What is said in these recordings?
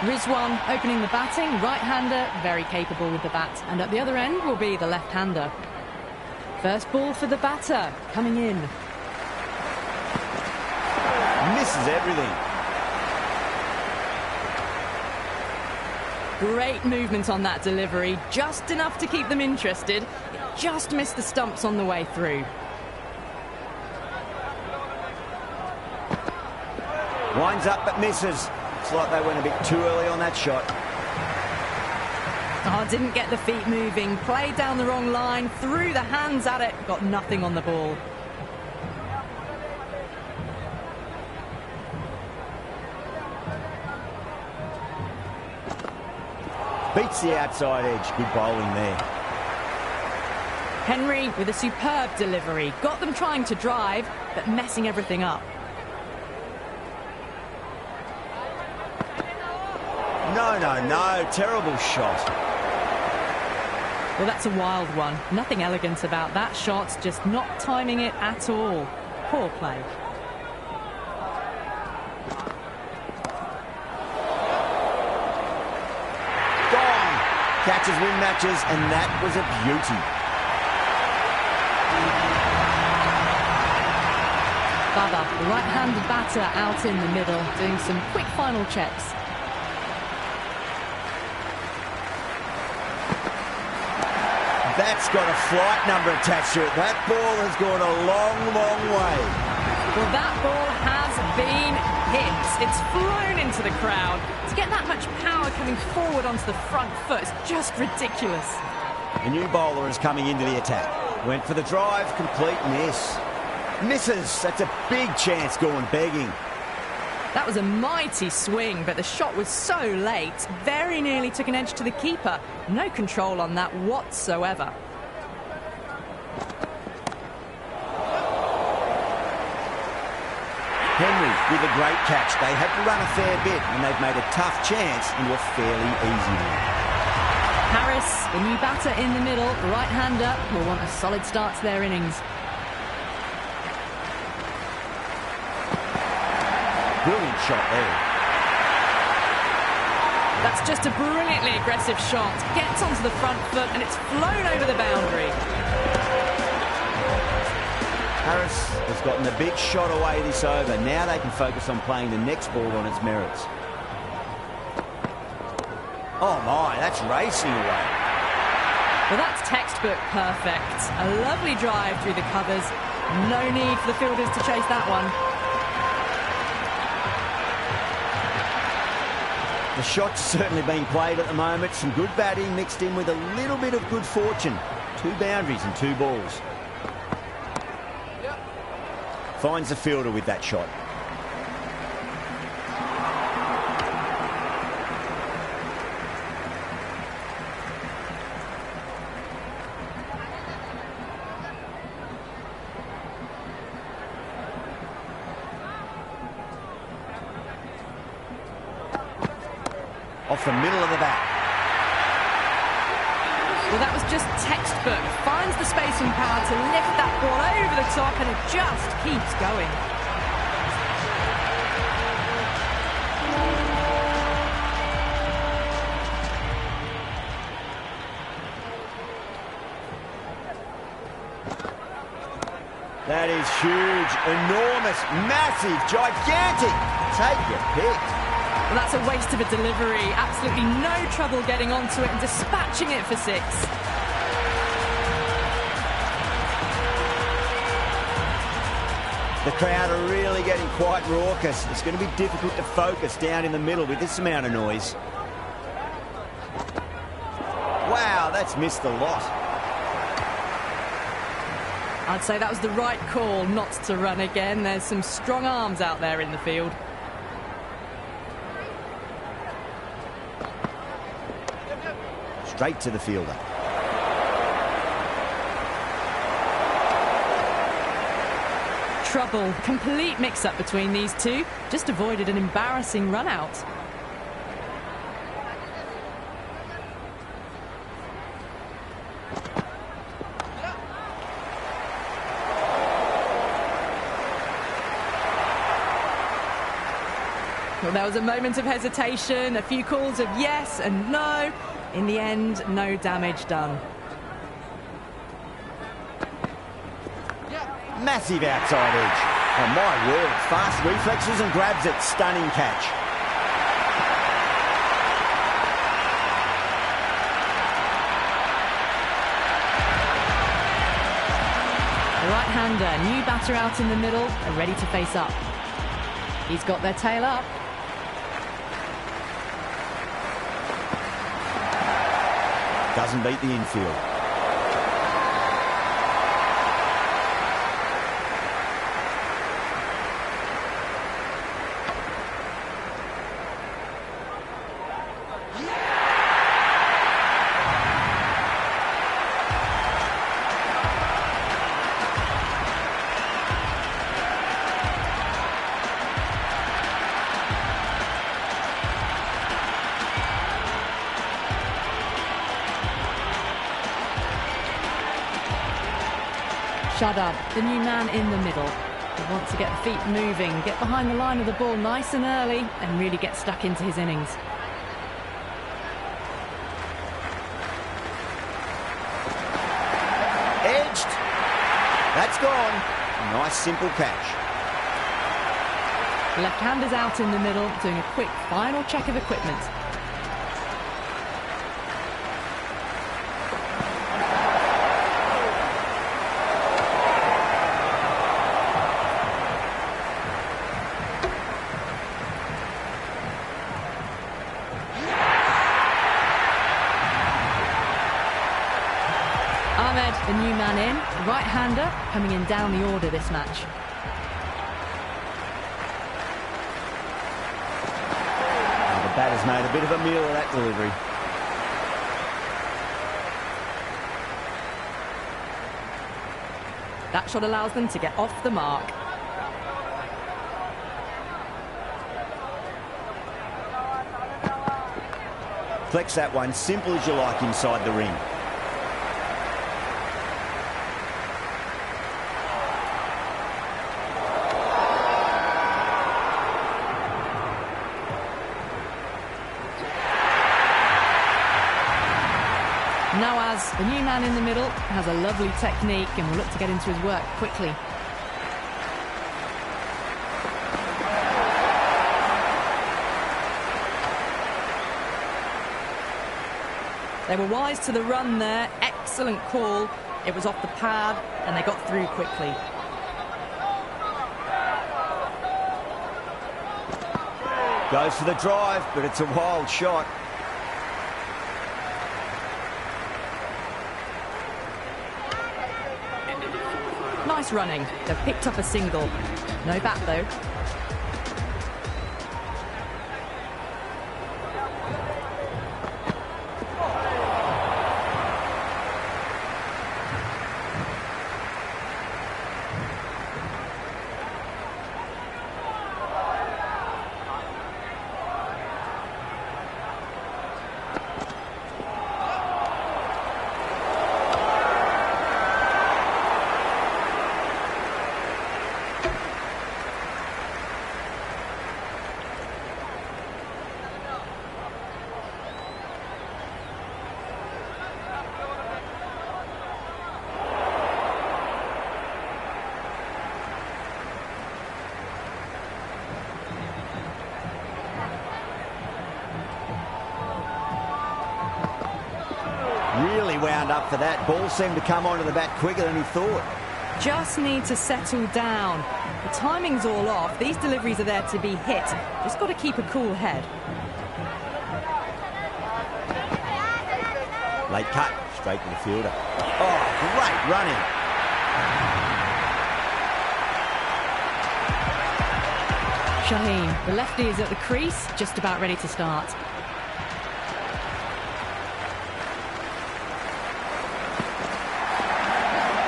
Rizwan opening the batting, right-hander, very capable with the bat. And at the other end will be the left-hander. First ball for the batter, coming in. Misses everything. Great movement on that delivery, just enough to keep them interested. It just missed the stumps on the way through. Winds up but misses. Looks like they went a bit too early on that shot. Oh, didn't get the feet moving, played down the wrong line, threw the hands at it, got nothing on the ball. Beats the outside edge. Good bowling there. Henry with a superb delivery. Got them trying to drive, but messing everything up. No. Terrible shot. Well, that's a wild one. Nothing elegant about that shot, just not timing it at all. Poor play. Gone. Catches win matches, and that was a beauty. Baba, the right-handed batter, out in the middle, doing some quick final checks. That's got a flight number attached to it. That ball has gone a long, long way. Well, that ball has been hit. It's flown into the crowd. To get that much power coming forward onto the front foot is just ridiculous. The new bowler is coming into the attack. Went for the drive, complete miss. Misses. That's a big chance going begging. That was a mighty swing, but the shot was so late, very nearly took an edge to the keeper. No control on that whatsoever. Henry with a great catch. They had to run a fair bit, and they've made a tough chance into a fairly easy one. Harris, the new batter in the middle, right-hander, will want a solid start to their innings. Brilliant shot there. That's just a brilliantly aggressive shot. Gets onto the front foot and it's flown over the boundary. Harris has gotten a big shot away this over. Now they can focus on playing the next ball on its merits. Oh my, that's racing away. Well, that's textbook perfect. A lovely drive through the covers. No need for the fielders to chase that one. The shot's certainly being played at the moment. Some good batting mixed in with a little bit of good fortune. 2 boundaries and 2 balls. Finds the fielder with that shot. Off the middle of the bat. Well, that was just textbook. Finds the space and power to lift that ball over the top, and it just keeps going. That is huge, enormous, massive, gigantic. Take your pick. Well, that's a waste of a delivery. Absolutely no trouble getting onto it and dispatching it for 6. The crowd are really getting quite raucous. It's going to be difficult to focus down in the middle with this amount of noise. Wow, that's missed a lot. I'd say that was the right call not to run again. There's some strong arms out there in the field. Straight to the fielder. Trouble. Complete mix-up between these two. Just avoided an embarrassing run-out. Well, there was a moment of hesitation, a few calls of yes and no. In the end, no damage done. Massive outside edge. Oh, my word. Fast reflexes and grabs it. Stunning catch. The right-hander, new batter out in the middle, are ready to face up. He's got their tail up. Doesn't beat the infield. Shut up, the new man in the middle. He wants to get the feet moving, get behind the line of the ball nice and early, and really get stuck into his innings. Edged. That's gone. Nice simple catch. The left-hander's out in the middle, doing a quick final check of equipment. Ahmed, the new man in, right-hander, coming in down the order this match. The batter's made a bit of a meal of that delivery. That shot allows them to get off the mark. Flex that one, simple as you like inside the ring. Nawaz, the new man in the middle, has a lovely technique and will look to get into his work quickly. They were wise to the run there. Excellent call. It was off the pad and they got through quickly. Goes for the drive, but it's a wild shot. Nice running. They've picked up a single. No bat though. Really wound up for that. Ball seemed to come onto the bat quicker than he thought. Just need to settle down. The timing's all off. These deliveries are there to be hit. Just got to keep a cool head. Late cut, straight to the fielder. Oh, great running. Shaheen, the lefty is at the crease, just about ready to start.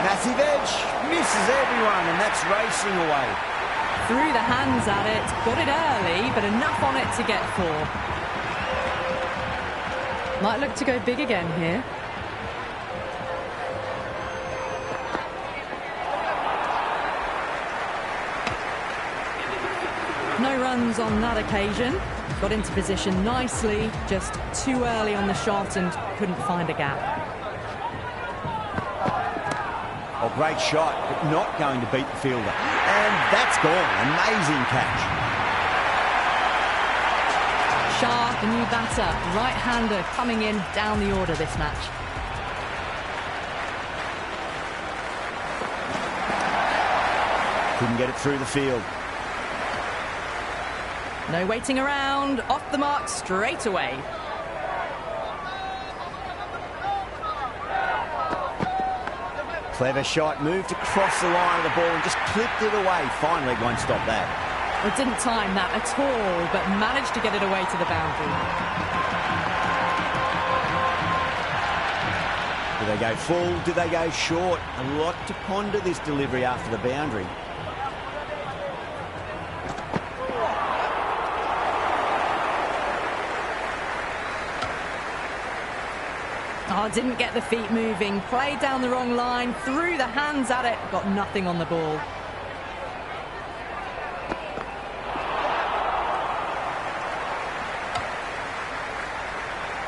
Massive edge, misses everyone, and that's racing away. Threw the hands at it, got it early, but enough on it to get 4. Might look to go big again here. No runs was on that occasion. Got into position nicely, just too early on the shot and couldn't find a gap. Oh, great shot, but not going to beat the fielder. And that's gone. Amazing catch. Shah, the new batter, right-hander coming in down the order this match. Couldn't get it through the field. No waiting around, off the mark straight away. Clever shot, moved across the line of the ball and just clipped it away. Finally, won't stop that. Well, didn't time that at all, but managed to get it away to the boundary. Do they go full? Do they go short? A lot to ponder this delivery after the boundary. Oh, didn't get the feet moving, played down the wrong line, threw the hands at it, got nothing on the ball.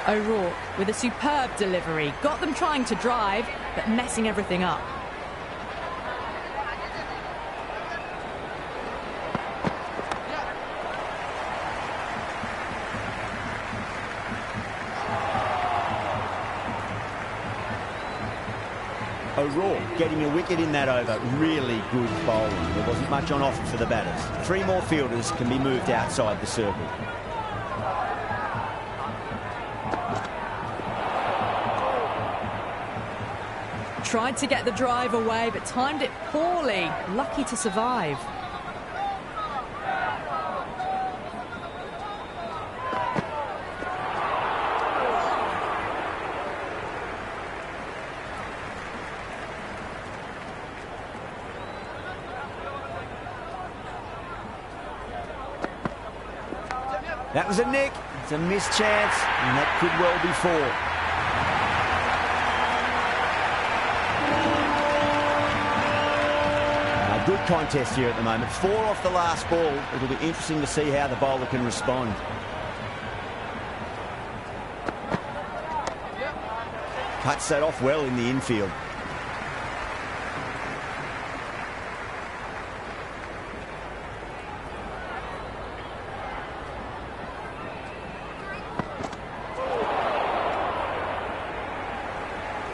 O'Rourke with a superb delivery, got them trying to drive, but messing everything up. O'Rourke getting a wicket in that over. Really good bowling. There wasn't much on offer for the batters. 3 more fielders can be moved outside the circle. Tried to get the drive away, but timed it poorly. Lucky to survive. That was a nick. It's a missed chance, and that could well be 4. A good contest here at the moment. 4 off the last ball. It'll be interesting to see how the bowler can respond. Cuts that off well in the infield.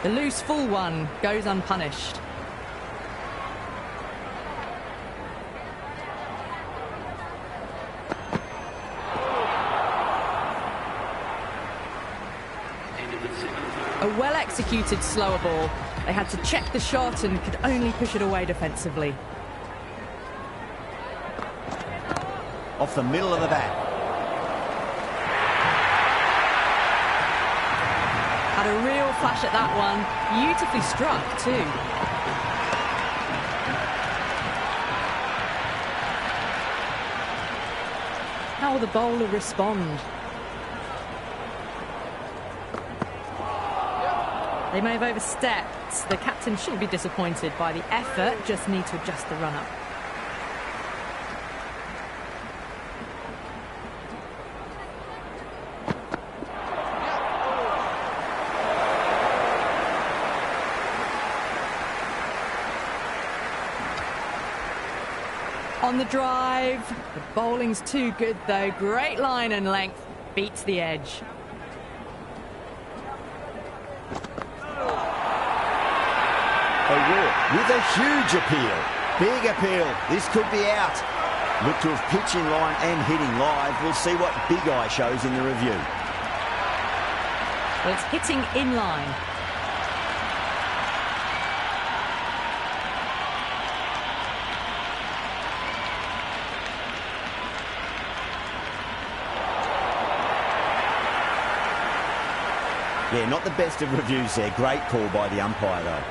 The loose full one goes unpunished. A well-executed slower ball. They had to check the shot and could only push it away defensively. Off the middle of the bat. Had a real flash at that one. Beautifully struck, too. How will the bowler respond? They may have overstepped. The captain shouldn't be disappointed by the effort, just need to adjust the run-up. On the drive, the bowling's too good though. Great line and length, beats the edge. O'Rourke with a huge appeal. Big appeal. This could be out. Look to have pitch in line and hitting live. We'll see what Big Eye shows in the review. Well, it's hitting in line. Yeah, not the best of reviews there. Great call by the umpire, though.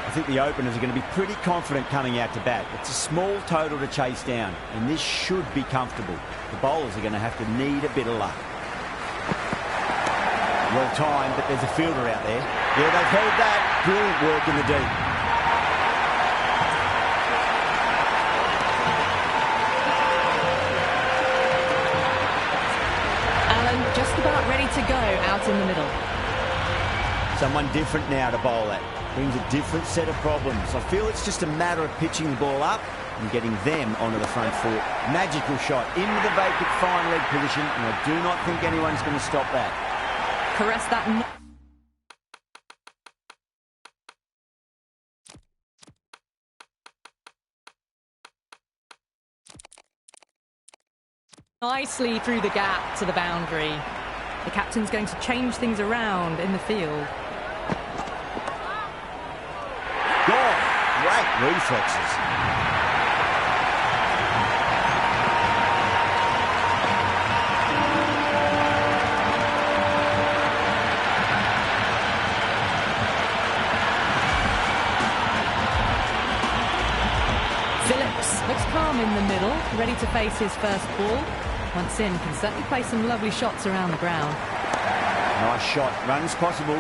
I think the openers are going to be pretty confident coming out to bat. It's a small total to chase down, and this should be comfortable. The bowlers are going to have to need a bit of luck. Well timed, but there's a fielder out there. Yeah, they've held that. Brilliant work in the deep. to go out in the middle. Someone different now to bowl at. Brings a different set of problems. I feel it's just a matter of pitching the ball up and getting them onto the front foot. Magical shot into the vacant fine leg position, and I do not think anyone's going to stop that. Caress that. Nicely through the gap to the boundary. The captain's going to change things around in the field. Gone. Great reflexes. Phillips looks calm in the middle, ready to face his first ball. Once in, can certainly play some lovely shots around the ground. Nice shot. Runs possible.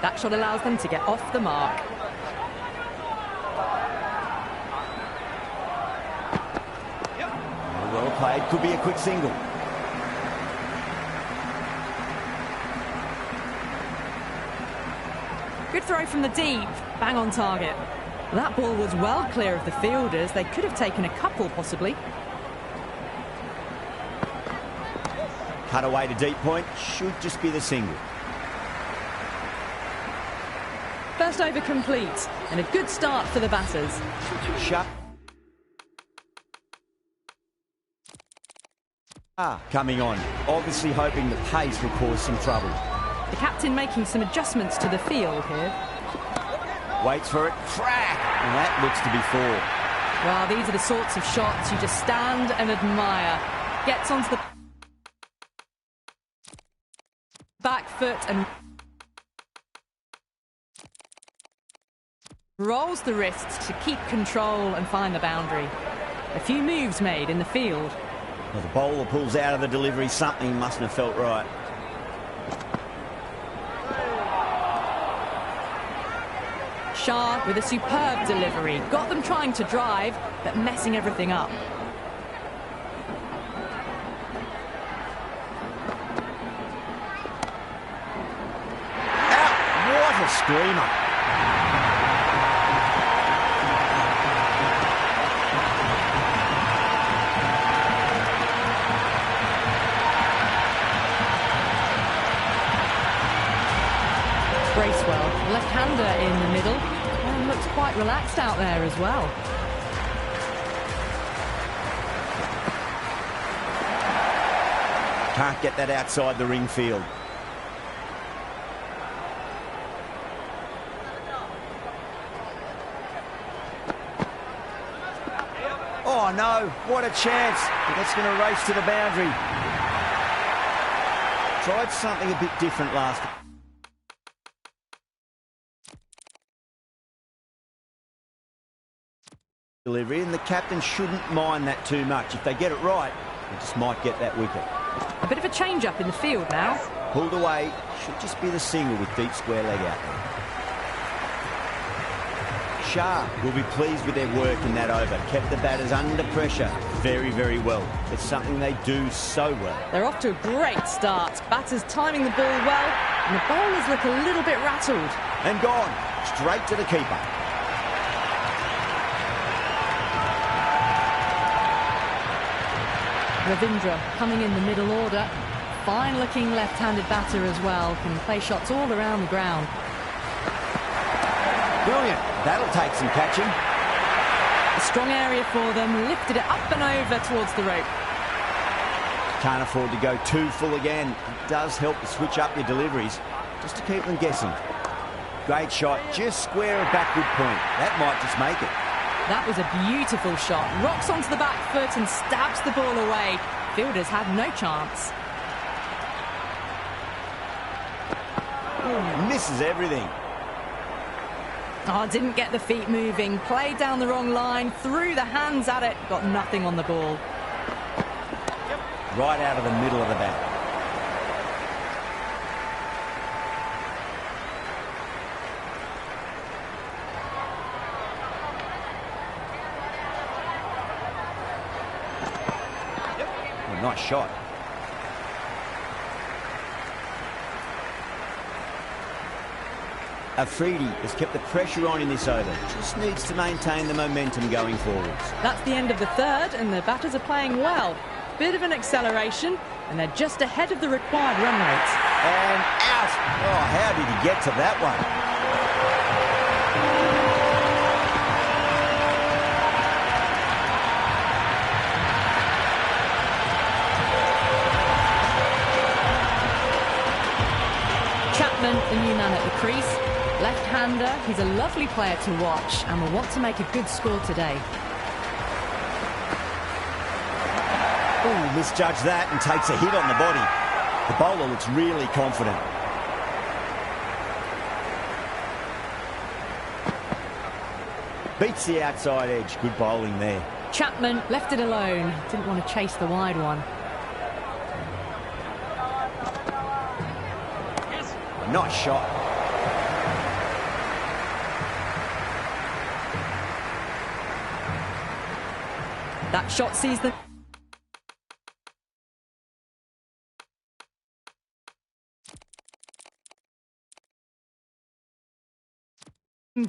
That shot allows them to get off the mark. Well played. Could be a quick single. Good throw from the deep. Bang on target. That ball was well clear of the fielders. They could have taken a couple, possibly. Cut away to deep point. Should just be the single. First over complete. And a good start for the batters. Shut. Coming on. Obviously hoping the pace will cause some trouble. The captain making some adjustments to the field here. Waits for it. Crack! And that looks to be four. Well, these are the sorts of shots you just stand and admire. Gets onto the back foot and rolls the wrists to keep control and find the boundary. A few moves made in the field. Well, the bowler pulls out of the delivery. Something mustn't have felt right. Shah with a superb delivery. Got them trying to drive, but messing everything up. Out! What a screamer! Bracewell, left-hander in the middle, and looks quite relaxed out there as well. Can't get that outside the ring field. Oh no, what a chance. That's going to race to the boundary. Tried something a bit different last time. Delivery, and the captain shouldn't mind that too much. If they get it right, they just might get that wicket. A bit of a change-up in the field now. Pulled away, should just be the single with deep square leg out. Shah will be pleased with their work in that over. Kept the batters under pressure very, very well. It's something they do so well. They're off to a great start. Batters timing the ball well, and the bowlers look a little bit rattled. And gone, straight to the keeper. Ravindra coming in the middle order. Fine-looking left-handed batter as well. Can play shots all around the ground. Brilliant. That'll take some catching. A strong area for them. Lifted it up and over towards the rope. Can't afford to go too full again. It does help to switch up your deliveries, just to keep them guessing. Great shot, just square of backward point. That might just make it. That was a beautiful shot. Rocks onto the back foot and stabs the ball away. Fielders had no chance. Misses everything. Oh, didn't get the feet moving. Played down the wrong line. Threw the hands at it. Got nothing on the ball. Right out of the middle of the bat. nice shot. Afridi has kept the pressure on in this over. Just needs to maintain the momentum going forwards. That's the end of the third, and the batters are playing well. Bit of an acceleration, and they're just ahead of the required run rate. And out. Oh, how did he get to that one? Chapman, the new man at the crease. Left-hander, he's a lovely player to watch and will want to make a good score today. Oh, misjudged that and takes a hit on the body. The bowler looks really confident. Beats the outside edge. Good bowling there. Chapman left it alone. Didn't want to chase the wide one. Nice shot. That shot sees them.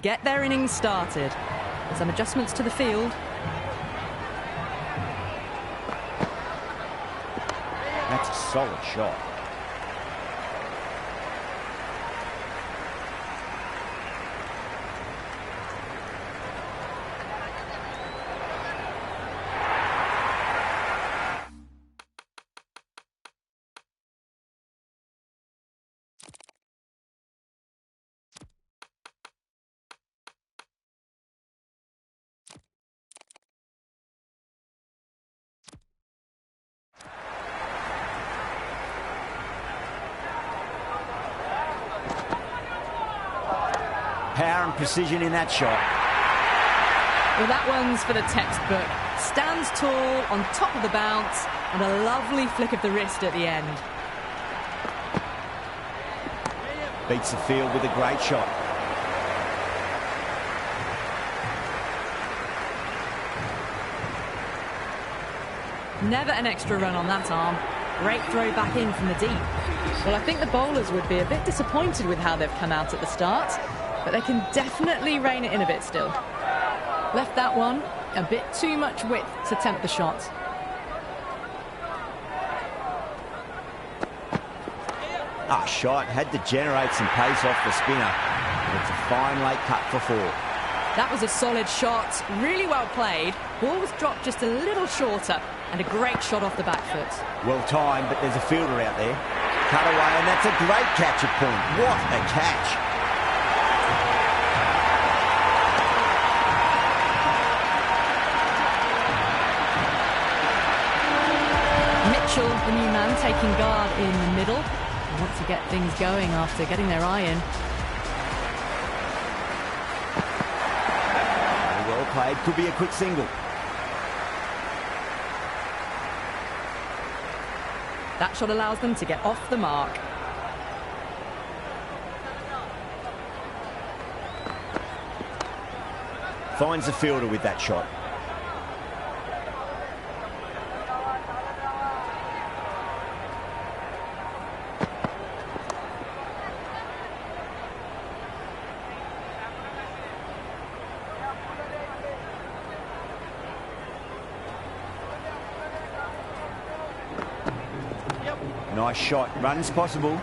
Get their innings started. Some adjustments to the field. That's a solid shot. Power and precision in that shot. Well, that one's for the textbook. Stands tall, on top of the bounce, and a lovely flick of the wrist at the end. Beats the field with a great shot. Never an extra run on that arm. Great throw back in from the deep. Well, I think the bowlers would be a bit disappointed with how they've come out at the start, but they can definitely rein it in a bit still. Left that one a bit too much width to tempt the shot. Shot. Had to generate some pace off the spinner. It's a fine late cut for 4. That was a solid shot. Really well played. Ball was dropped just a little shorter, and a great shot off the back foot. Well timed, but there's a fielder out there. Cut away, and that's a great catch at point. What a catch. Mitchell, the new man, taking guard in the middle. They want to get things going after getting their eye in. Well played. Could be a quick single. That shot allows them to get off the mark. Finds the fielder with that shot. Nice shot. Runs possible.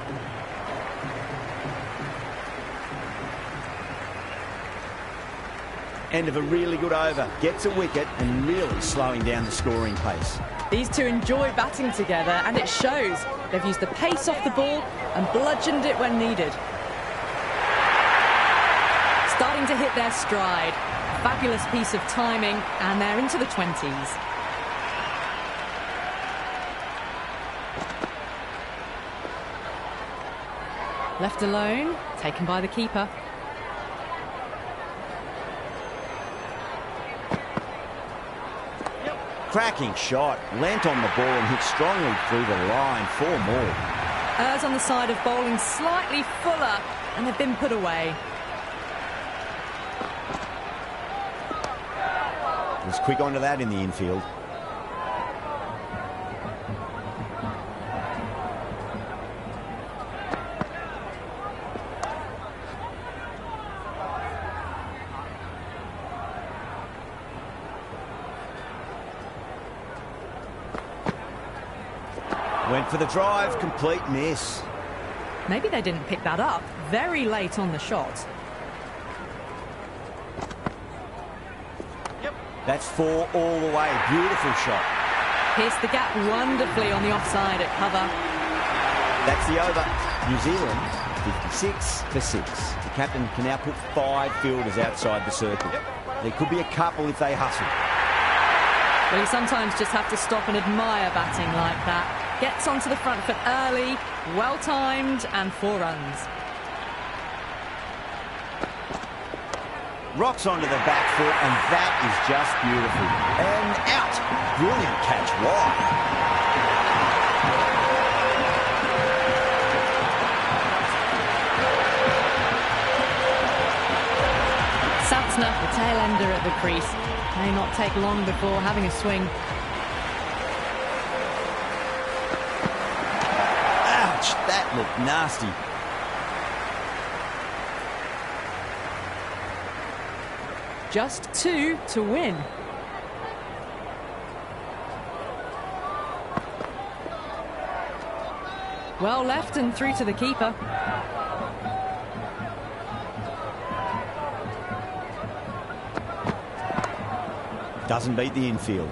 End of a really good over. Gets a wicket and really slowing down the scoring pace. These two enjoy batting together, and it shows. They've used the pace off the ball and bludgeoned it when needed. Starting to hit their stride. Fabulous piece of timing, and they're into the 20s. Left alone, taken by the keeper. Cracking shot. Leant on the ball and hit strongly through the line. 4 more. Errs on the side of bowling slightly fuller, and they've been put away. Was quick onto that in the infield. Went for the drive, complete miss. Maybe they didn't pick that up very late on the shot. That's 4 all the way. Beautiful shot. Pierced the gap wonderfully on the offside at cover. That's the over. New Zealand, 56 for 6. The captain can now put 5 fielders outside the circle. There could be a couple if they hustle. Well, you sometimes just have to stop and admire batting like that. Gets onto the front foot early, well-timed, and 4 runs. Rocks onto the back foot, and that is just beautiful. And out. Brilliant catch wide. Santner, the tail ender at the crease. May not take long before having a swing. Ouch, that looked nasty. Just 2 to win. Well left and through to the keeper. Doesn't beat the infield.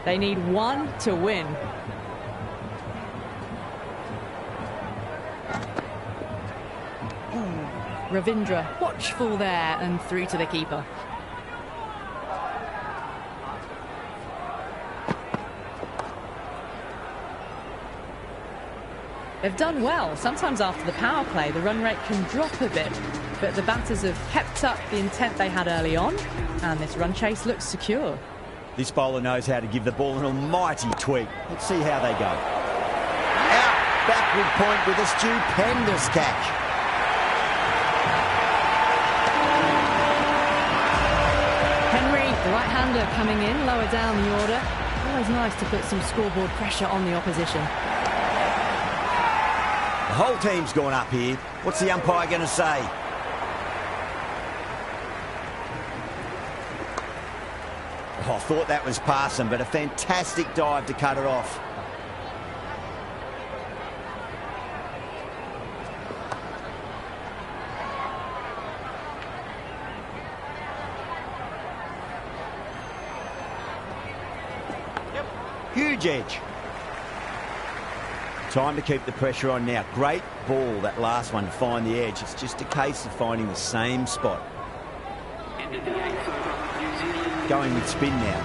They need 1 to win. Ravindra watchful there and through to the keeper. They've done well. Sometimes after the power play, the run rate can drop a bit, but the batters have kept up the intent they had early on, and this run chase looks secure. This bowler knows how to give the ball an almighty tweak. Let's see how they go. Out, backward point with a stupendous catch. The right-hander coming in, lower down the order. Always nice to put some scoreboard pressure on the opposition. The whole team's gone up here. What's the umpire going to say? Oh, I thought that was passing, but a fantastic dive to cut it off. Huge edge. Time to keep the pressure on now. Great ball, that last one, to find the edge. It's just a case of finding the same spot. Going with spin now.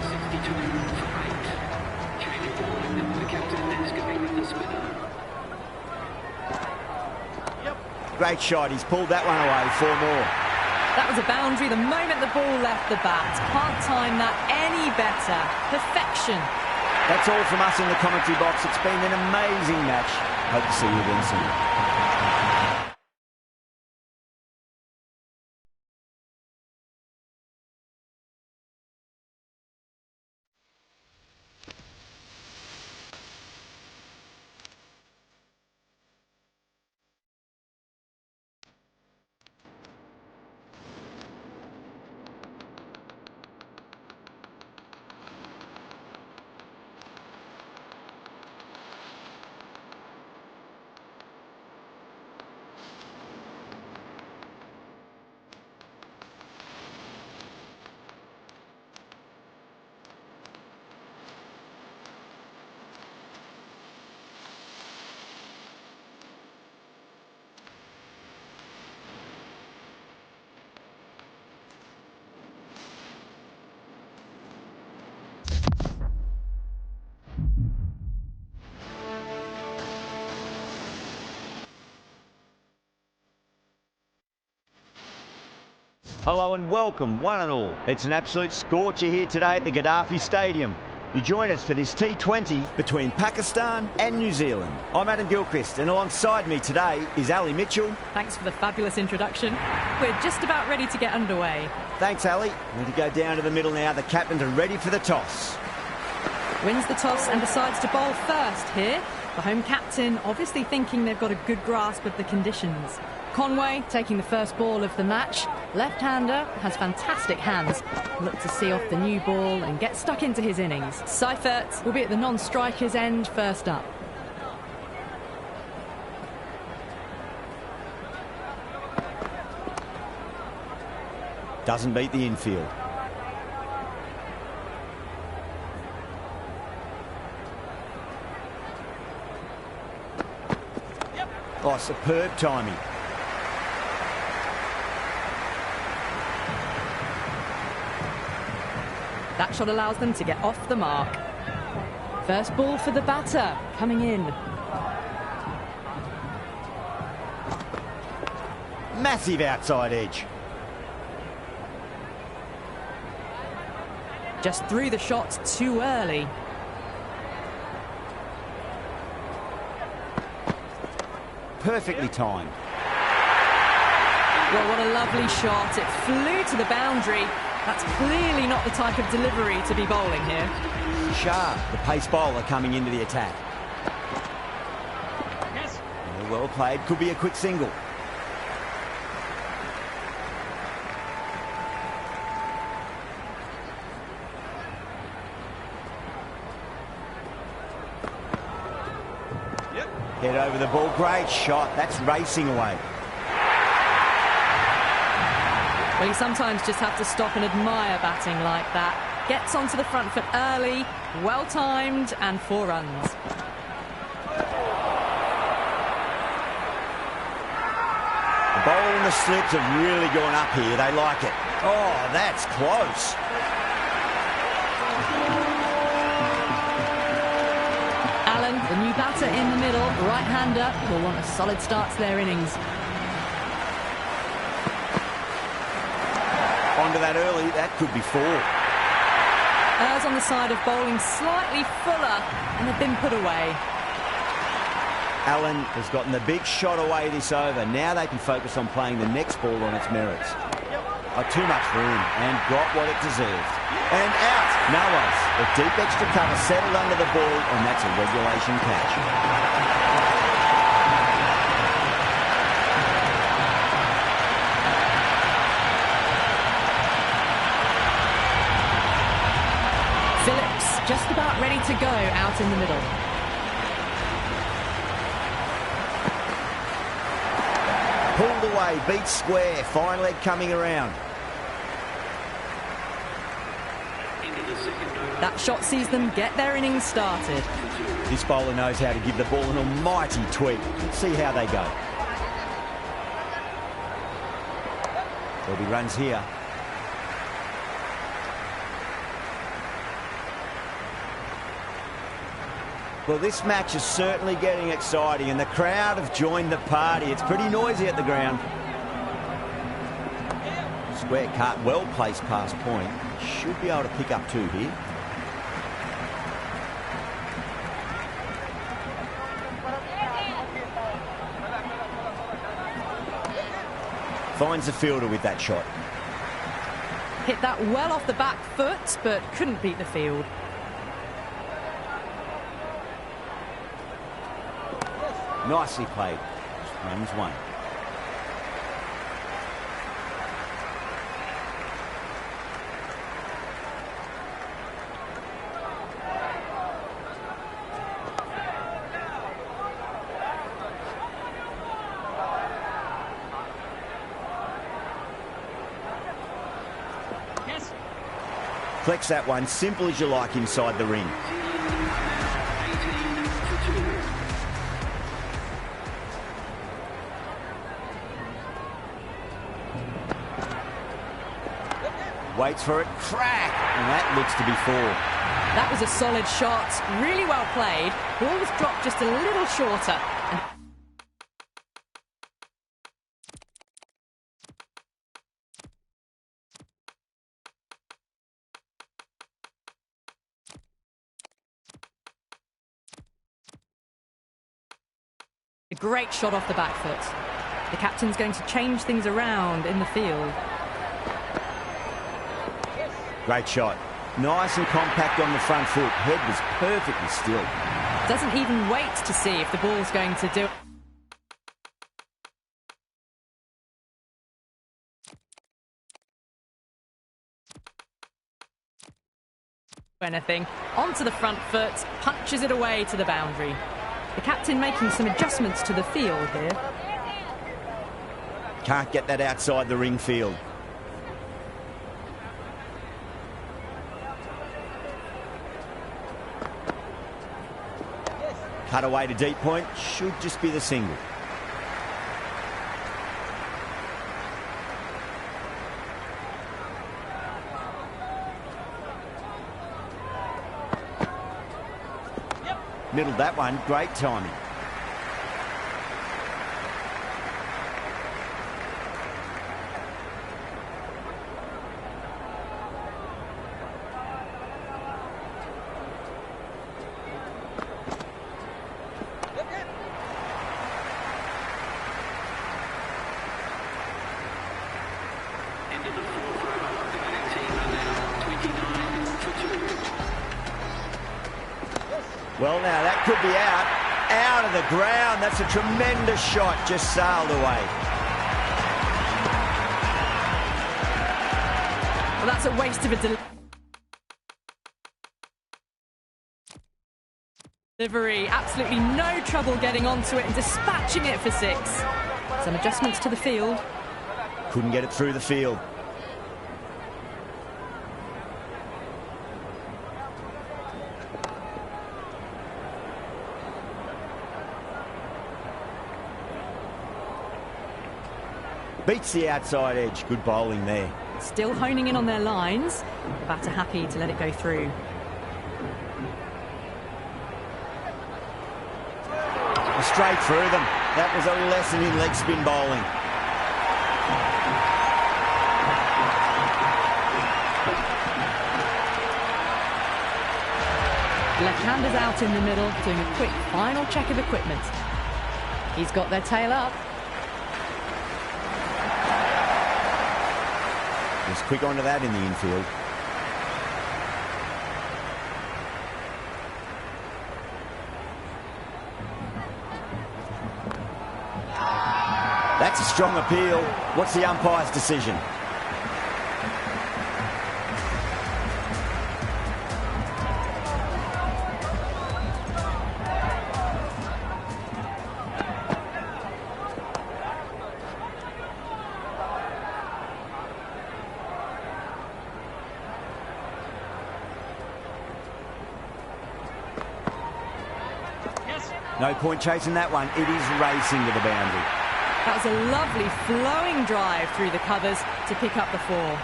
Great shot. He's pulled that one away. 4 more. That was a boundary the moment the ball left the bat. Can't time that any better. Perfection. That's all from us in the commentary box. It's been an amazing match. Hope to see you again soon. Hello and welcome, one and all. It's an absolute scorcher here today at the Gaddafi Stadium. You join us for this T20 between Pakistan and New Zealand. I'm Adam Gilchrist, and alongside me today is Ali Mitchell. Thanks for the fabulous introduction. We're just about ready to get underway. Thanks, Ali. We're going to go down to the middle now. The captains are ready for the toss. Wins the toss and decides to bowl first here. The home captain obviously thinking they've got a good grasp of the conditions. Conway taking the first ball of the match. Left-hander has fantastic hands. Look to see off the new ball and get stuck into his innings. Seifert will be at the non-striker's end first up. Doesn't beat the infield. Oh, superb timing. That shot allows them to get off the mark. First ball for the batter, coming in. Massive outside edge. Just threw the shot too early. Perfectly timed. Well, what a lovely shot. It flew to the boundary. That's clearly not the type of delivery to be bowling here. Sharp, the pace bowler coming into the attack. Yes. Well played. Could be a quick single. Yep. Head over the ball. Great shot. That's racing away. Well, you sometimes just have to stop and admire batting like that. Gets onto the front foot early, well-timed, and 4 runs. The bowl and the slips have really gone up here. They like it. Oh, that's close. Allen, the new batter in the middle, right-hander, will want a solid start to their innings. Onto that early, that could be 4. Errs on the side of bowling slightly fuller, and they've been put away. Allen has gotten the big shot away this over. Now they can focus on playing the next ball on its merits. Too much room, and got what it deserved. And out, no worries. The deep extra cover settled under the ball, and that's a regulation catch. Phillips just about ready to go out in the middle. Pulled away, beat square, fine leg coming around. That shot sees them get their innings started. This bowler knows how to give the ball an almighty tweak. Let's see how they go. There'll be runs here. Well, this match is certainly getting exciting, and the crowd have joined the party. It's pretty noisy at the ground. Square cut, well placed past point. Should be able to pick up 2 here. Finds the fielder with that shot. Hit that well off the back foot, but couldn't beat the field. Nicely played. Runs 1. Yes. Flex that one, simple as you like inside the ring. Waits for it, crack, and that looks to be 4. That was a solid shot, really well played. Ball was dropped just a little shorter. A great shot off the back foot. The captain's going to change things around in the field. Great shot. Nice and compact on the front foot. Head was perfectly still. Doesn't even wait to see if the ball's going to do anything. Onto the front foot, punches it away to the boundary. The captain making some adjustments to the field here. Can't get that outside the ring field. Cut away to deep point, should just be the single. Middled that one, great timing. Well, now that could be out of the ground. That's a tremendous shot, just sailed away. Well, that's a waste of a delivery. Absolutely no trouble getting onto it and dispatching it for 6. Some adjustments to the field. Couldn't get it through the field. Beats the outside edge. Good bowling there. Still honing in on their lines. The batter happy to let it go through. Straight through them. That was a lesson in leg spin bowling. Left-handers out in the middle, doing a quick final check of equipment. He's got their tail up. Was quick onto that in the infield. That's a strong appeal. What's the umpire's decision? No point chasing that one. It is racing to the boundary. That was a lovely flowing drive through the covers to pick up the 4.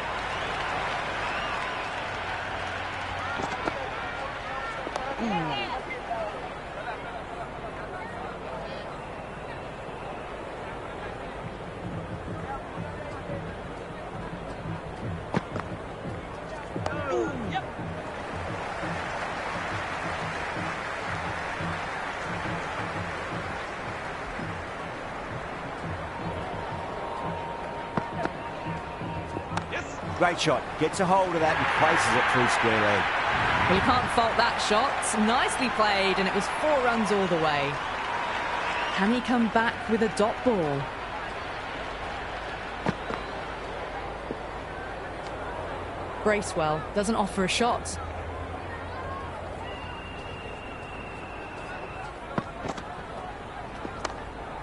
Great shot. Gets a hold of that and places it through square leg. Well, you can't fault that shot. Nicely played, and it was 4 runs all the way. Can he come back with a dot ball? Bracewell doesn't offer a shot.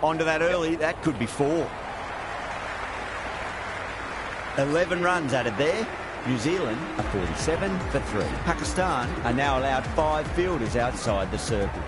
Onto that early. That could be 4. 11 runs added there. New Zealand are 47 for 3. Pakistan are now allowed 5 fielders outside the circle.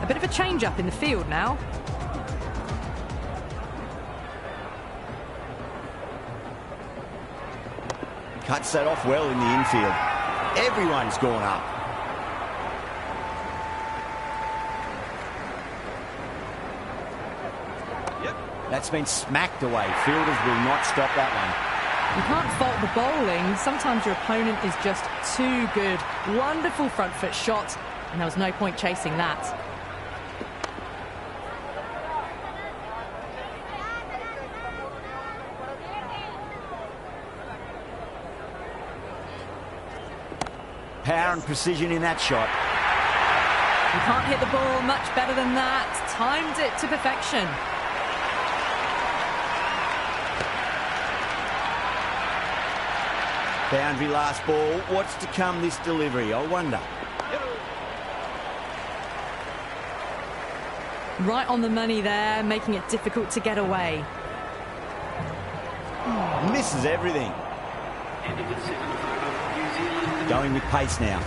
A bit of a change-up in the field now. Cuts that off well in the infield. Everyone's gone up. That's been smacked away. Fielders will not stop that one. You can't fault the bowling. Sometimes your opponent is just too good. Wonderful front foot shot, and there was no point chasing that. Power and precision in that shot. You can't hit the ball much better than that. Timed it to perfection. Boundary last ball. What's to come this delivery? I wonder. Right on the money there, making it difficult to get away. Misses everything. Going with pace now.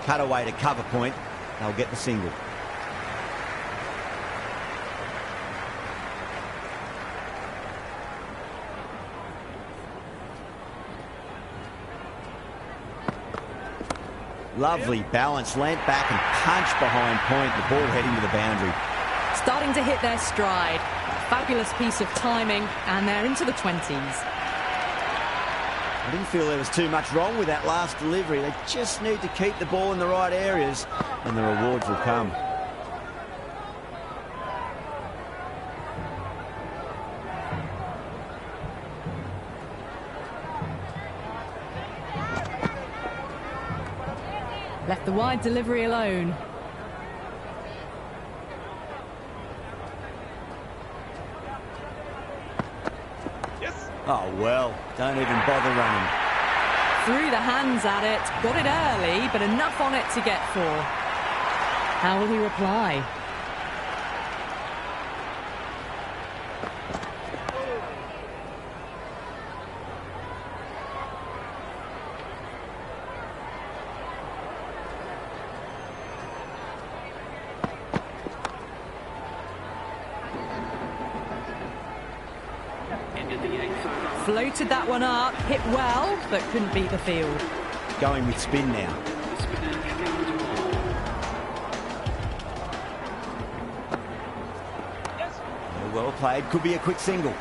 Cut away to cover point. They'll get the single. Lovely balance, leant back and punched behind point, the ball heading to the boundary. Starting to hit their stride. Fabulous piece of timing, and they're into the 20s. I didn't feel there was too much wrong with that last delivery. They just need to keep the ball in the right areas, and the rewards will come. Left the wide delivery alone. Yes. Oh, well, don't even bother running. Threw the hands at it, got it early, but enough on it to get 4. How will he reply? Floated that one up, hit well, but couldn't beat the field. Going with spin now. Well played, could be a quick single.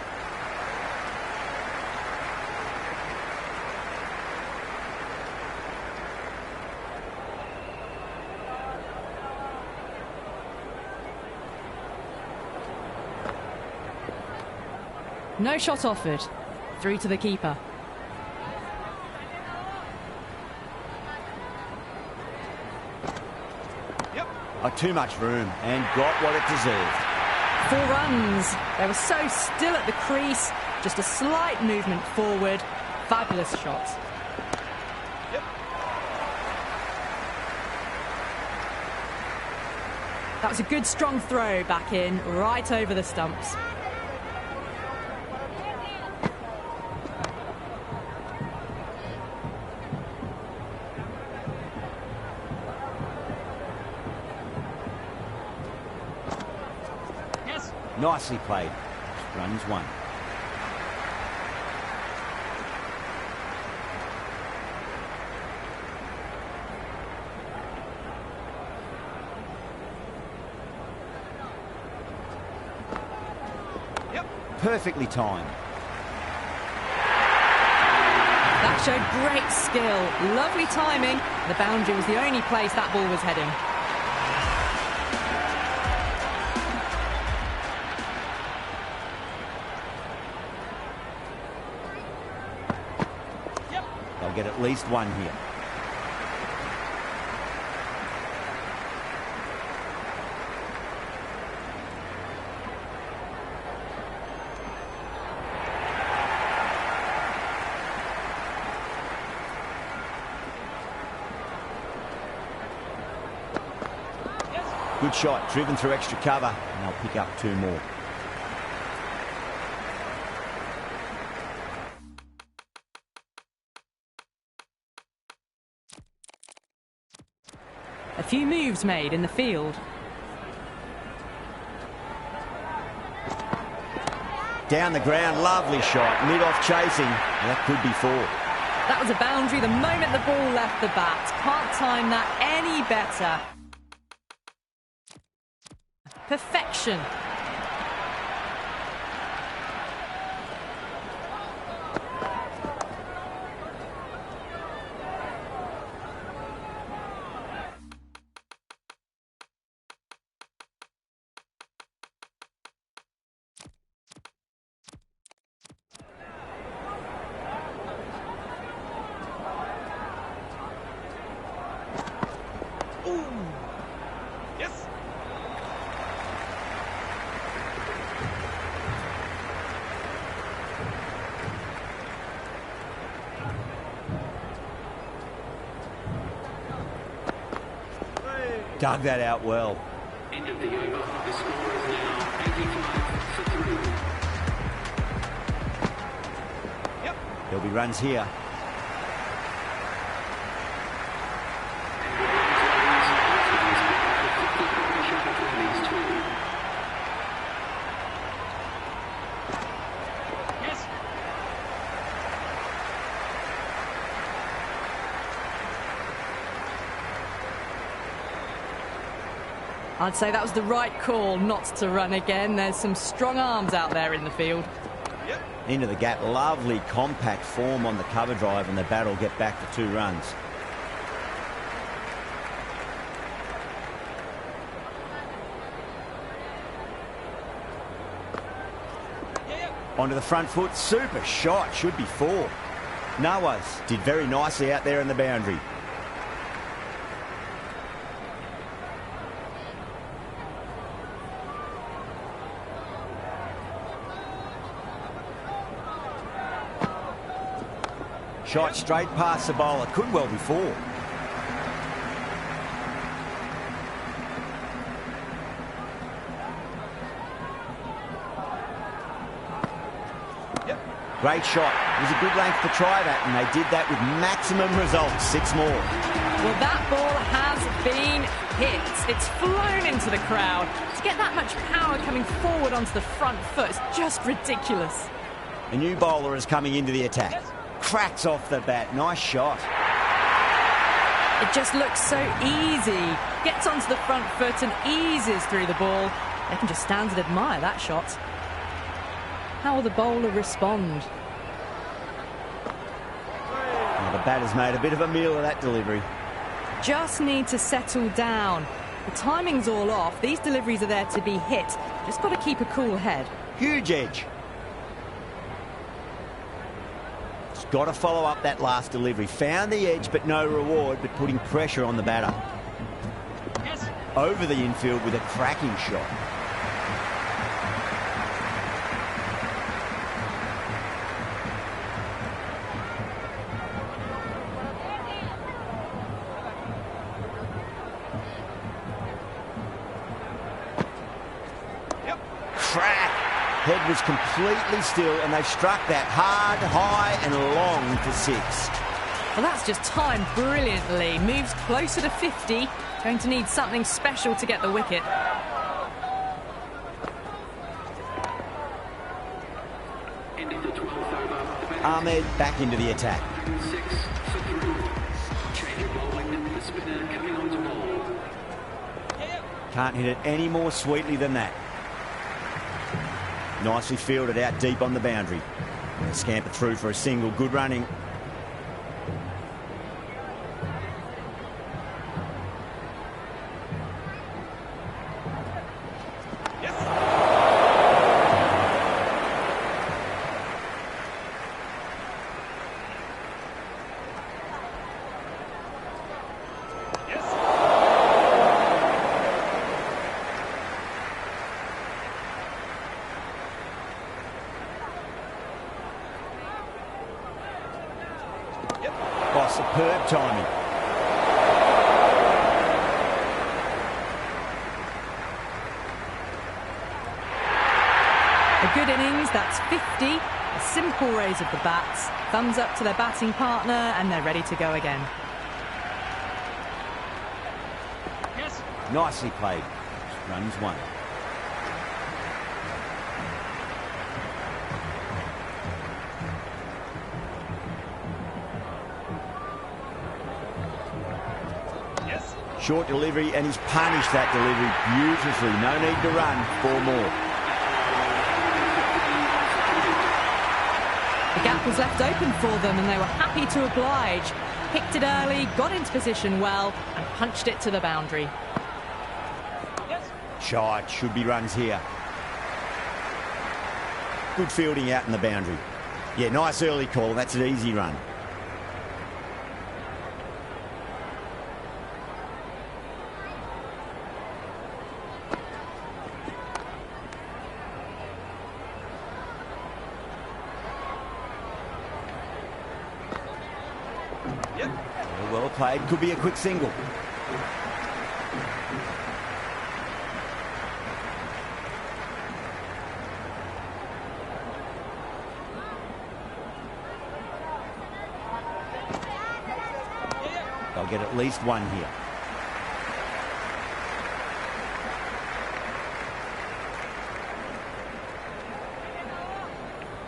No shot offered. Through to the keeper. Too much room and got what it deserved. 4 runs. They were so still at the crease. Just a slight movement forward. Fabulous shot. That was a good strong throw back in, right over the stumps. Nicely played. Runs 1. Perfectly timed. That showed great skill. Lovely timing. The boundary was the only place that ball was heading. They'll get at least 1 here. Good shot, driven through extra cover, and they'll pick up 2 more. A few moves made in the field. Down the ground, lovely shot. Mid-off chasing. That could be 4. That was a boundary the moment the ball left the bat. Can't time that any better. Perfection. Dug that out well. End of the over. The score is now 85 for 3. Yep. There'll be runs here. I'd say that was the right call not to run again. There's some strong arms out there in the field. Yep. Into the gap. Lovely compact form on the cover drive, and the bat will get back for 2 runs. Onto the front foot. Super shot. Should be 4. Nawaz did very nicely out there in the boundary. Shot straight past the bowler. Could well be 4. Yep. Great shot. It was a good length to try that, and they did that with maximum results. 6 more. Well, that ball has been hit. It's flown into the crowd. To get that much power coming forward onto the front foot is just ridiculous. A new bowler is coming into the attack. Cracks off the bat. Nice shot. It just looks so easy. Gets onto the front foot and eases through the ball. They can just stand and admire that shot. How will the bowler respond? Well, the batter's made a bit of a meal of that delivery. Just need to settle down. The timing's all off. These deliveries are there to be hit. Just got to keep a cool head. Huge edge. Got to follow up that last delivery. Found the edge, but no reward, but putting pressure on the batter. Yes. Over the infield with a cracking shot. Yep. Crack. Head was completely still, and they struck that hard, high and long for 6. Well, that's just timed brilliantly. Moves closer to 50. Going to need something special to get the wicket. End of the 12th over. Ahmed back into the attack. 6 for 3. Change of bowling. The spinner coming on to bowl. Can't hit it any more sweetly than that. Nicely fielded out deep on the boundary. They scamper through for a single. Good running. Yes. Yes. Oh, superb timing. A good innings, that's 50. A simple raise of the bats. Thumbs up to their batting partner, and they're ready to go again. Yes. Nicely played. Runs 1. Short delivery, and he's punished that delivery beautifully. No need to run. 4 more. The gap was left open for them and they were happy to oblige. Picked it early, got into position well and punched it to the boundary. Shot, should be runs here. Good fielding out in the boundary. Yeah, nice early call. That's an easy run. Well played. Could be a quick single. They'll get at least one here.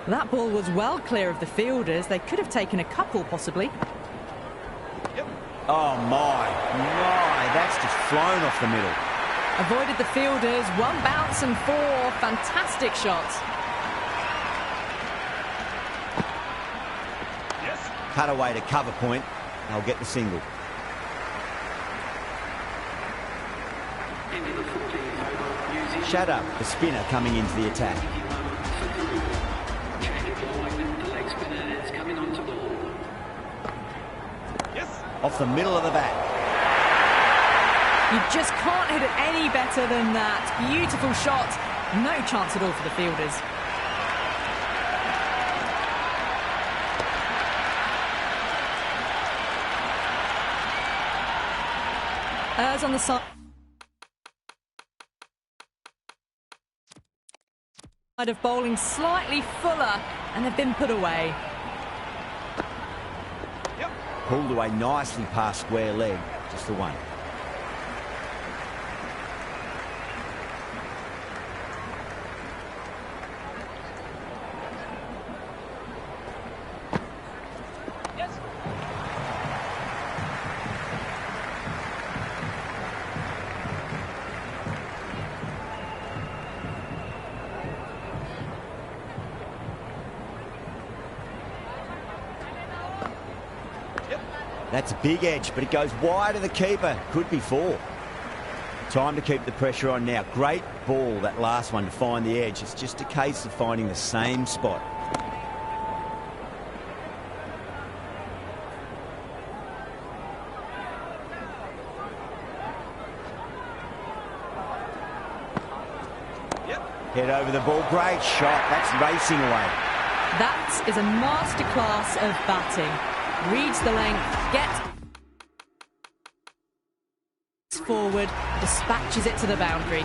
That ball was well clear of the fielders. They could have taken a couple possibly. Oh my, that's just flown off the middle. Avoided the fielders, 1 bounce and 4. Fantastic shots. Cut away to cover point. They'll get the single. Shadow, the spinner, coming into the attack. Off the middle of the bat. You just can't hit it any better than that. Beautiful shot. No chance at all for the fielders. Ers on the side of bowling slightly fuller and have been put away. Pulled away nicely past square leg. Just the one. That's a big edge, but it goes wide of the keeper. Could be 4. Time to keep the pressure on now. Great ball, that last one, to find the edge. It's just a case of finding the same spot. Head over the ball. Great shot. That's racing away. That is a masterclass of batting. Reads the length, gets forward, dispatches it to the boundary.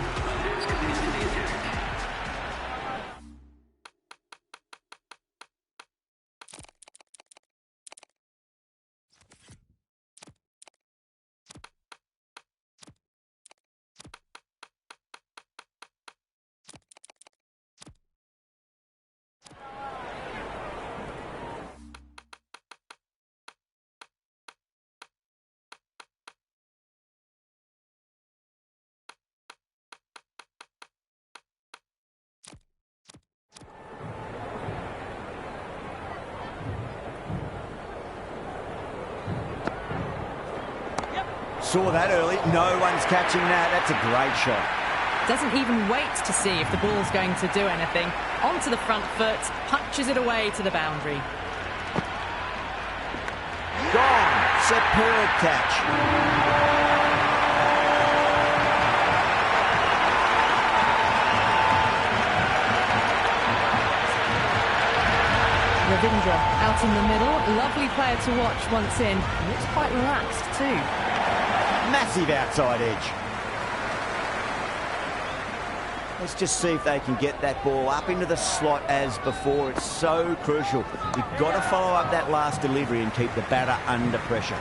Saw that early. No one's catching that. That's a great shot. Doesn't even wait to see if the ball's going to do anything. Onto the front foot, punches it away to the boundary. Gone. Superb catch. Ravindra out in the middle. Lovely player to watch once in. Looks quite relaxed too. Massive outside edge. Let's just see if they can get that ball up into the slot as before. It's so crucial. You've got to follow up that last delivery and keep the batter under pressure.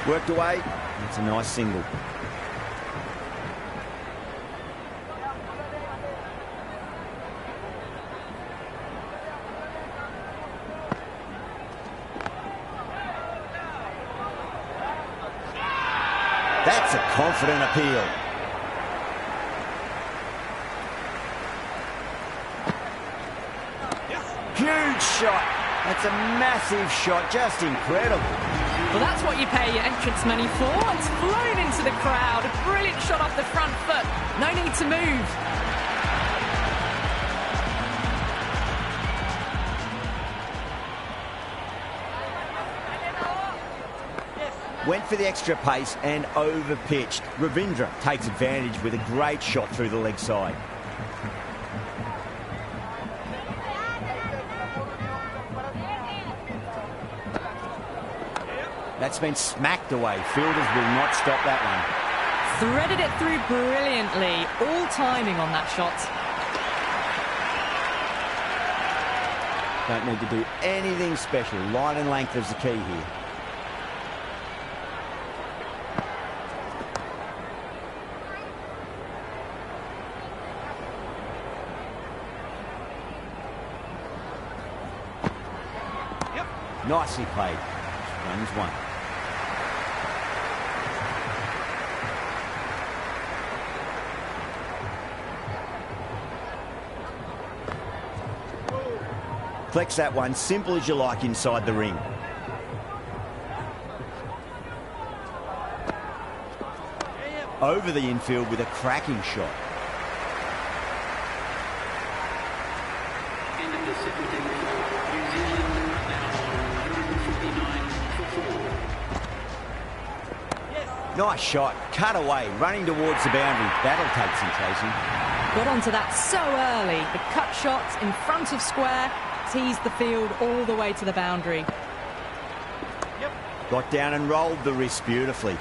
Worked away. It's a nice single. That's a confident appeal. Huge shot. That's a massive shot. Just incredible. Well, that's what you pay your entrance money for. It's flown into the crowd. A brilliant shot off the front foot. No need to move. Went for the extra pace and over-pitched. Ravindra takes advantage with a great shot through the leg side. That's been smacked away. Fielders will not stop that one. Threaded it through brilliantly. All timing on that shot. Don't need to do anything special. Line and length is the key here. Nicely played. Runs one. Flex that one, simple as you like inside the ring. Over the infield with a cracking shot. End of the second innings. New Zealand now on 149 for 4. Nice shot, cut away, running towards the boundary. That'll take some chasing. Got onto that so early. The cut shot in front of square teased the field all the way to the boundary. Got down and rolled the wrist beautifully.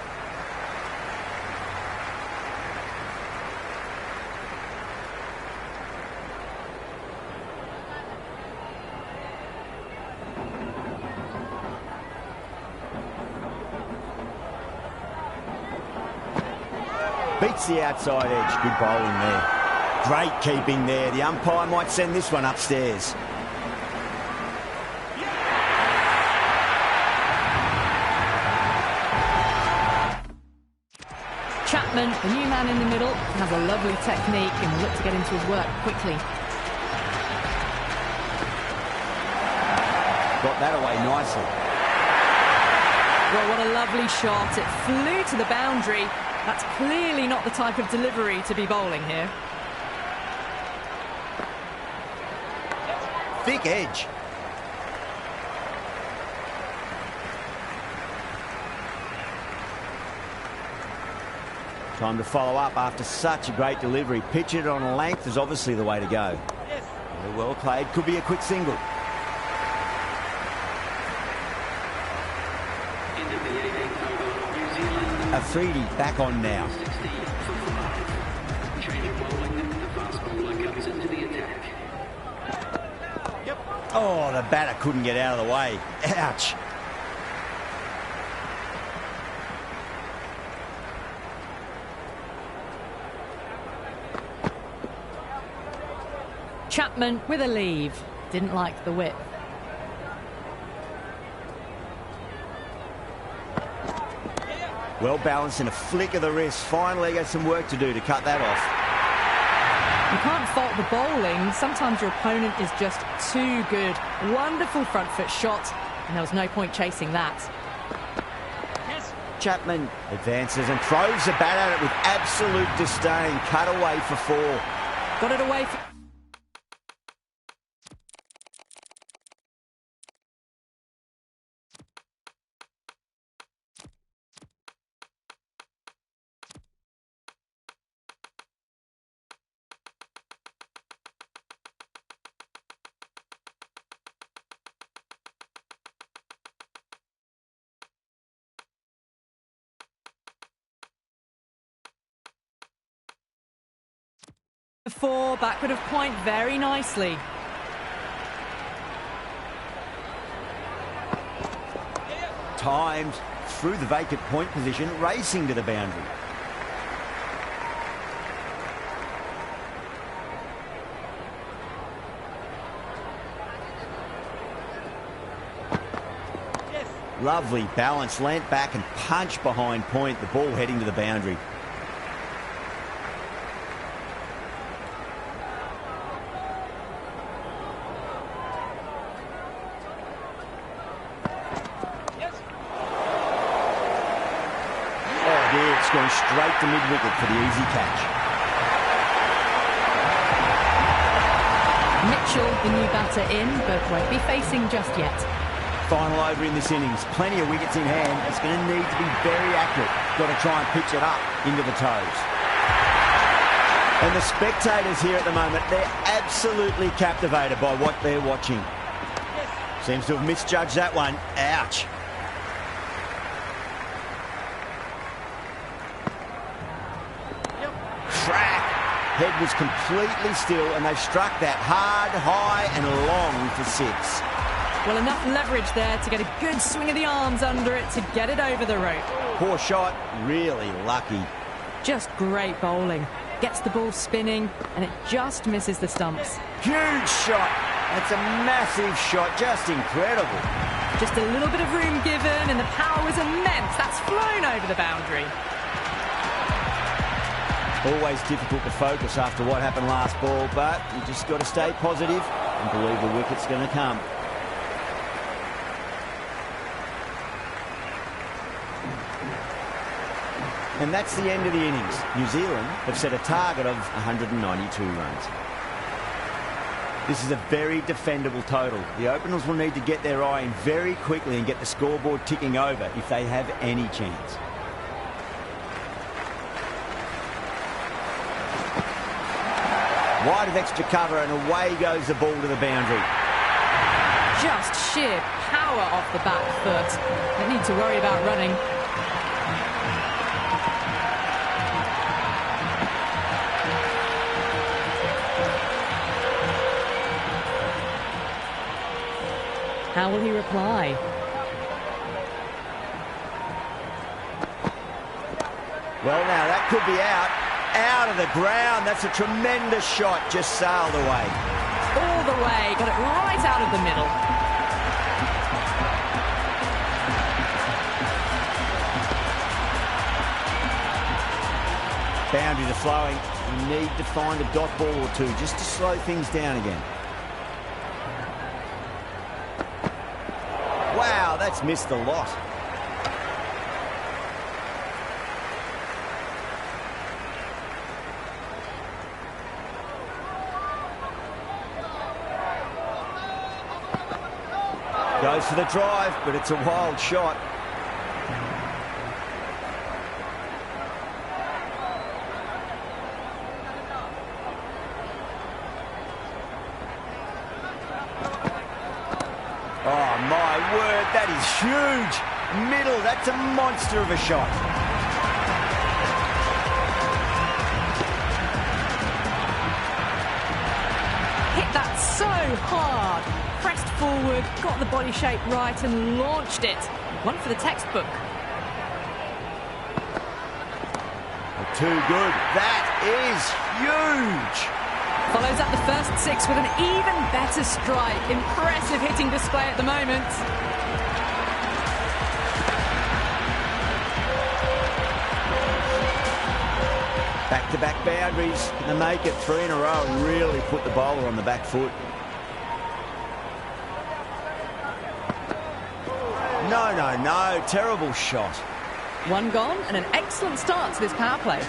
Beats the outside edge. Good bowling there. Great keeping there. The umpire might send this one upstairs. Chapman, the new man in the middle, has a lovely technique and will look to get into his work quickly. Got that away nicely. Well, what a lovely shot. It flew to the boundary. That's clearly not the type of delivery to be bowling here. Thick edge. Time to follow up after such a great delivery. Pitch it on a length is obviously the way to go. Very well played. Could be a quick single. End of the 18th over. New Zealand Afridi back on now. 60 for 5. Change of bowling. The fast bowler comes into the attack. Oh, the batter couldn't get out of the way. Ouch. Chapman with a leave. Didn't like the whip. Well balanced and a flick of the wrist. Finally got some work to do to cut that off. You can't fault the bowling. Sometimes your opponent is just too good. Wonderful front foot shot, and there was no point chasing that. Chapman advances and throws the bat at it with absolute disdain. Cut away for 4. Got it away from... Four, backward of point very nicely. Timed through the vacant point position, racing to the boundary. Lovely balance, leant back and punched behind point. The ball heading to the boundary. Oh dear, it's gone straight to mid-wicket for the easy catch. Mitchell, the new batter in, but won't be facing just yet. Final over in this innings. Plenty of wickets in hand. It's going to need to be very accurate. Got to try and pitch it up into the toes. And the spectators here at the moment, they're absolutely captivated by what they're watching. Seems to have misjudged that one. Ouch. Crack. Head was completely still and they struck that hard, high and long for 6. Well, enough leverage there to get a good swing of the arms under it to get it over the rope. Poor shot, really lucky. Just great bowling. Gets the ball spinning and it just misses the stumps. Huge shot. That's a massive shot, just incredible. Just a little bit of room given and the power was immense. That's flown over the boundary. Always difficult to focus after what happened last ball, but you just got to stay positive and believe the wicket's going to come. And that's the end of the innings. New Zealand have set a target of 192 runs. This is a very defendable total. The openers will need to get their eye in very quickly and get the scoreboard ticking over if they have any chance. Wide of extra cover and away goes the ball to the boundary. Just sheer power off the back foot. Don't need to worry about running. How will he reply? Well, now that could be out. Out of the ground. That's a tremendous shot. Just sailed away. All the way. Got it right out of the middle. Boundaries are flowing. You need to find a dot ball or two just to slow things down again. Wow, that's missed a lot. Goes for the drive, but it's a wild shot. Oh, my word, that is huge. Middle, that's a monster of a shot. Hit that so hard. Pressed forward, got the body shape right and launched it. One for the textbook. Too good. That is huge. Follows up the first 6 with an even better strike. Impressive hitting display at the moment. Back-to-back boundaries. Can they make it 3 in a row and really put the bowler on the back foot? No, no, no. Terrible shot. One gone and an excellent start to this power play.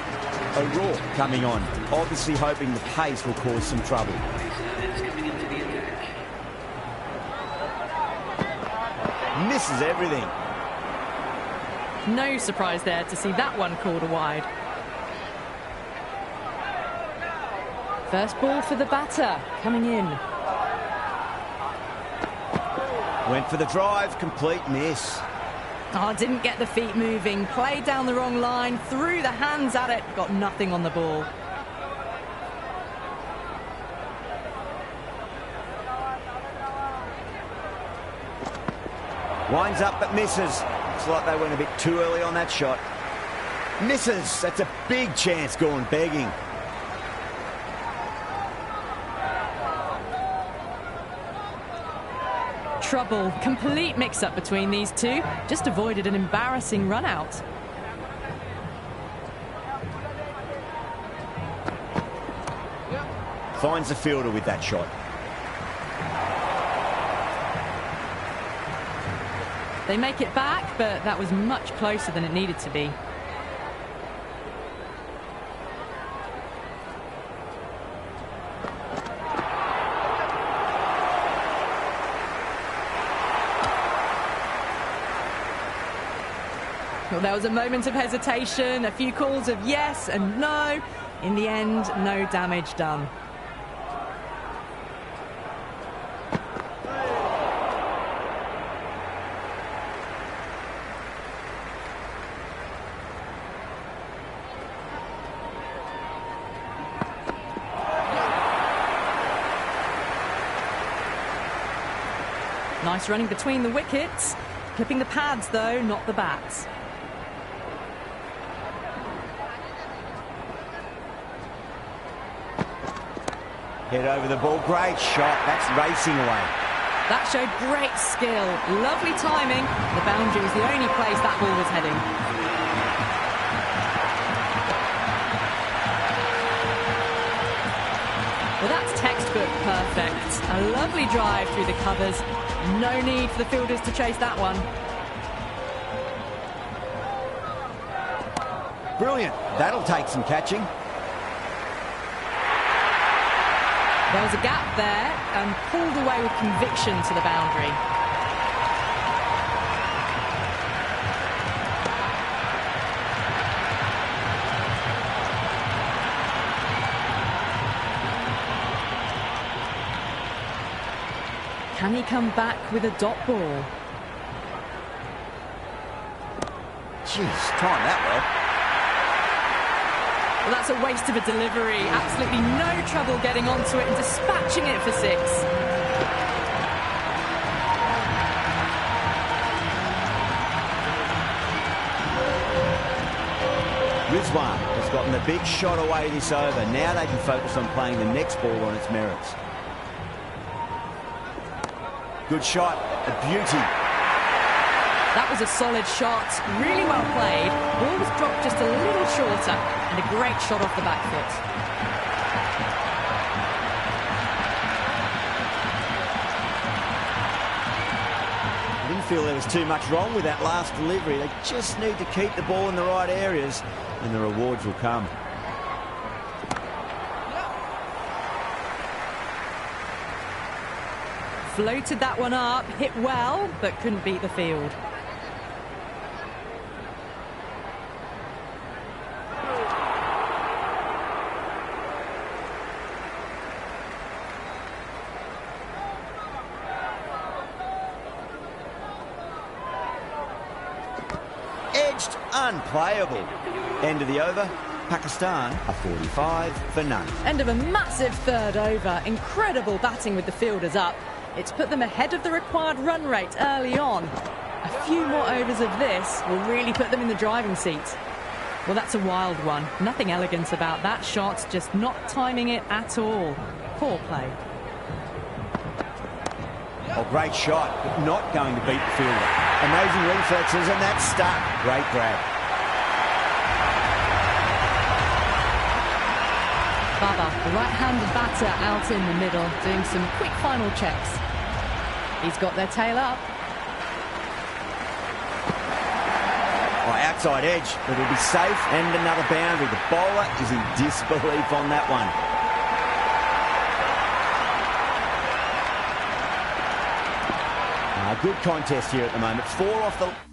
O'Rourke coming on, obviously hoping the pace will cause some trouble. Misses everything. No surprise there to see that one called a wide. First ball for the batter, coming in. Went for the drive, complete miss. Oh, didn't get the feet moving, played down the wrong line, threw the hands at it, got nothing on the ball. Winds up but misses. Looks like they went a bit too early on that shot. Misses. That's a big chance gone begging. trouble. Complete mix-up between these two. Just avoided an embarrassing run-out. Finds the fielder with that shot. They make it back, but that was much closer than it needed to be. Well, there was a moment of hesitation, a few calls of yes and no. In the end, no damage done. Nice running between the wickets. Clipping the pads, though, not the bats. Head over the ball. Great shot. That's racing away. That showed great skill. Lovely timing. The boundary was the only place that ball was heading. Well, that's textbook perfect. A lovely drive through the covers. No need for the fielders to chase that one. Brilliant. That'll take some catching. There was a gap there and pulled away with conviction to the boundary. Can he come back with a dot ball? Jeez, time that well. Well, that's a waste of a delivery. Absolutely no trouble getting onto it and dispatching it for 6. Rizwan has gotten the big shot away this over. Now they can focus on playing the next ball on its merits. Good shot, a beauty. That was a solid shot, really well played. Ball was dropped just a little shorter, and a great shot off the back foot. I didn't feel there was too much wrong with that last delivery. They just need to keep the ball in the right areas, and the rewards will come. Floated that one up, hit well, but couldn't beat the field. Edged, unplayable. End of the over. Pakistan are 45 for none. End of a massive third over. Incredible batting with the fielders up. It's put them ahead of the required run rate early on. A few more overs of this will really put them in the driving seat. Well, that's a wild one. Nothing elegant about that shot, just not timing it at all. Poor play. Oh, great shot, but not going to beat the fielder. Amazing reflexes, and that's stuck. Great grab. Baba, the right-handed batter, out in the middle, doing some quick final checks. He's got their tail up. Oh, outside edge, but it'll be safe, and another boundary. The bowler is in disbelief on that one. Good contest here at the moment. 4 off the...